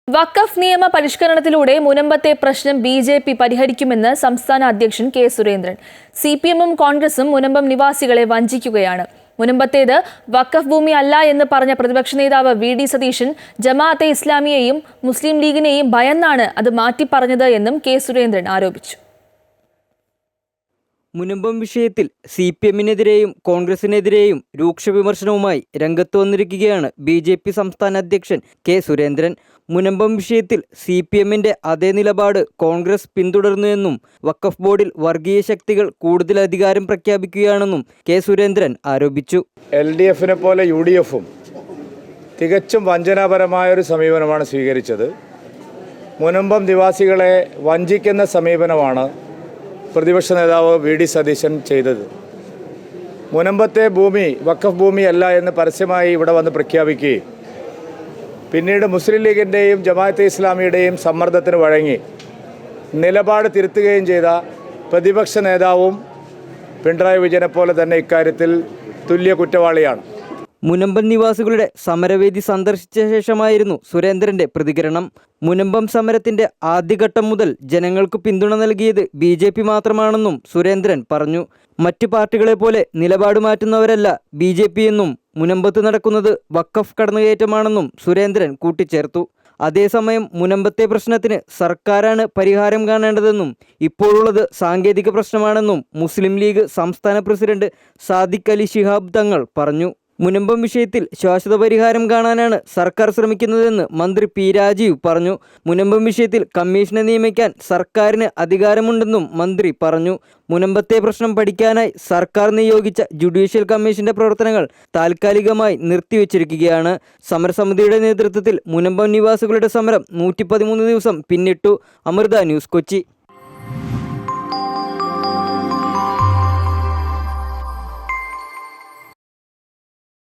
വഖഫ് നിയമ പരിഷ്കരണത്തിലൂടെ മുനമ്പത്തെ പ്രശ്നം ബി.ജെ.പി. പരിഹരിക്കുമെന്ന് സംസ്ഥാന അധ്യക്ഷൻ കെ. സുരേന്ദ്രൻ. സിപിഎമ്മും കോൺഗ്രസും മുനമ്പം നിവാസികളെ വഞ്ചിക്കുകയാണ്. മുനമ്പത്തേത് വഖഫ് ഭൂമി അല്ല എന്ന് പറഞ്ഞ പ്രതിപക്ഷ നേതാവ് വി.ഡി. സതീശൻ ജമാഅത്തെ ഇസ്ലാമിയെയും മുസ്ലിം ലീഗിനെയും ഭയന്നാണ് അത് മാറ്റിപ്പറഞ്ഞത് എന്നും കെ. സുരേന്ദ്രൻ ആരോപിച്ചു. മുനമ്പം വിഷയത്തിൽ സിപിഎമ്മിനെതിരെയും കോൺഗ്രസിനെതിരെയും രൂക്ഷ വിമർശനവുമായി രംഗത്ത് വന്നിരിക്കുകയാണ് ബി.ജെ.പി. സംസ്ഥാന അധ്യക്ഷൻ കെ. സുരേന്ദ്രൻ. മുനമ്പം വിഷയത്തിൽ സിപിഎമ്മിന്റെ അതേ നിലപാട് കോൺഗ്രസ് പിന്തുടർന്നുവെന്നും വഖഫ് ബോർഡിൽ വർഗീയ ശക്തികൾ കൂടുതൽ അധികാരം പ്രഖ്യാപിക്കുകയാണെന്നും കെ. സുരേന്ദ്രൻ ആരോപിച്ചു. LDFിനെ പോലെ UDFും തികച്ചും വഞ്ചനാപരമായൊരു സമീപനമാണ് സ്വീകരിച്ചത്. മുനമ്പം നിവാസികളെ വഞ്ചിക്കുന്ന സമീപനമാണ് പ്രതിപക്ഷ നേതാവ് വി.ഡി. സതീശൻ ചെയ്തത്. മുനമ്പത്തെ ഭൂമി വഖഫ് ഭൂമിയല്ല എന്ന് പരസ്യമായി ഇവിടെ വന്ന് പ്രഖ്യാപിക്കുകയും പിന്നീട് മുസ്ലിം ലീഗിൻ്റെയും ജമാഅത്തെ ഇസ്ലാമിയുടെയും സമ്മർദ്ദത്തിന് വഴങ്ങി നിലപാട് തിരുത്തുകയും ചെയ്ത പ്രതിപക്ഷ നേതാവും പിണറായി വിജയനെ പോലെ തന്നെ ഇക്കാര്യത്തിൽ തുല്യ കുറ്റവാളിയാണ്. മുനമ്പം നിവാസികളുടെ സമരവേദി സന്ദർശിച്ച ശേഷമായിരുന്നു സുരേന്ദ്രന്റെ പ്രതികരണം. മുനമ്പം സമരത്തിന്റെ ആദ്യഘട്ടം മുതൽ ജനങ്ങൾക്ക് പിന്തുണ നൽകിയത് ബി.ജെ.പി. മാത്രമാണെന്നും സുരേന്ദ്രൻ പറഞ്ഞു. മറ്റു പാർട്ടികളെ പോലെ നിലപാട് മാറ്റുന്നവരല്ല ബി.ജെ.പി. എന്നും മുനമ്പത്ത് നടക്കുന്നത് വഖഫ് കടന്നുകയറ്റമാണെന്നും സുരേന്ദ്രൻ കൂട്ടിച്ചേർത്തു. അതേസമയം മുനമ്പത്തെ പ്രശ്നത്തിന് സർക്കാരാണ് പരിഹാരം കാണേണ്ടതെന്നും ഇപ്പോഴുള്ളത് സാങ്കേതിക പ്രശ്നമാണെന്നും മുസ്ലിം ലീഗ് സംസ്ഥാന പ്രസിഡന്റ് സാദിഖ് അലി ശിഹാബ് തങ്ങൾ പറഞ്ഞു. മുനമ്പം വിഷയത്തിൽ ശാശ്വത പരിഹാരം കാണാനാണ് സർക്കാർ ശ്രമിക്കുന്നതെന്ന് മന്ത്രി പി. രാജീവ് പറഞ്ഞു. മുനമ്പം വിഷയത്തിൽ കമ്മീഷനെ നിയമിക്കാൻ സർക്കാരിന് അധികാരമുണ്ടെന്നും മന്ത്രി പറഞ്ഞു. മുനമ്പത്തെ പ്രശ്നം പഠിക്കാനായി സർക്കാർ നിയോഗിച്ച ജുഡീഷ്യൽ കമ്മീഷന്റെ പ്രവർത്തനങ്ങൾ താൽക്കാലികമായി നിർത്തിവച്ചിരിക്കുകയാണ്. സമരസമിതിയുടെ നേതൃത്വത്തിൽ മുനമ്പം നിവാസികളുടെ സമരം 113 ദിവസം പിന്നിട്ടു. അമൃത ന്യൂസ്, കൊച്ചി.